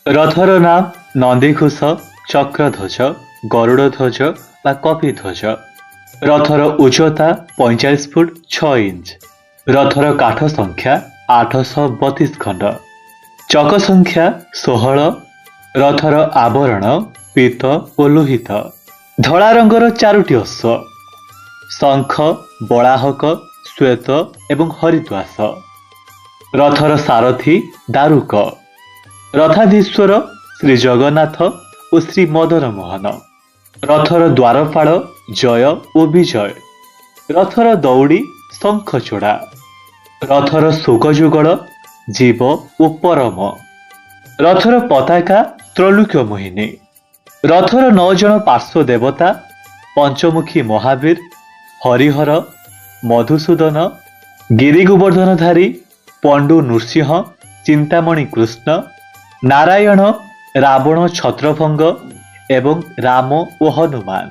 ରଥର ନାମ ନନ୍ଦିଘୋଷ, ଚକ୍ରଧ୍ୱଜ, ଗରୁଡ଼ଧ୍ୱଜ ବା କପିଧ୍ୱଜ। ରଥର ଉଚ୍ଚତା 45 ଫୁଟ 6 ଇଞ୍ଚ। ରଥର କାଠ ସଂଖ୍ୟା 832 ଖଣ୍ଡ। ଚକ ସଂଖ୍ୟା 16। ରଥର ଆବରଣ ପୀତ ଓ ଲୋହିତ। ଧଳା ରଙ୍ଗର 4ଟି ଅଶ୍ୱ, ଶଙ୍ଖ, ବଳାହକ, ଶ୍ୱେତ ଏବଂ ହରିଦ୍ୱାସ। ରଥର ସାରଥୀ ଦାରୁକ। ରଥାଧୀଶ୍ୱର ଶ୍ରୀ ଜଗନ୍ନାଥ ଓ ଶ୍ରୀ ମଦନ ମୋହନ। ରଥର ଦ୍ୱାରପାଳ ଜୟ ଓ ବିଜୟ। ରଥର ଦଉଡ଼ି ଶଙ୍ଖଚୂଡ଼ା। ରଥର ଶୋକଯୁଗଳ ଜୀବ ଓ ପରମ। ରଥର ପତାକା ତ୍ରୈଲୋକ୍ୟ ମୋହିନୀ। ରଥର 9 ଜଣ ପାର୍ଶ୍ୱ ଦେବତା ପଞ୍ଚମୁଖୀ ମହାବୀର, ହରିହର, ମଧୁସୂଦନ, ଗିରିଗୋବର୍ଦ୍ଧନଧାରୀ, ପଣ୍ଡୁ ନୃସିଂହ, ଚିନ୍ତାମଣି କୃଷ୍ଣ, ନାରାୟଣ, ରାବଣ ଛତ୍ରଭଙ୍ଗ ଏବଂ ରାମ ଓ ହନୁମାନ।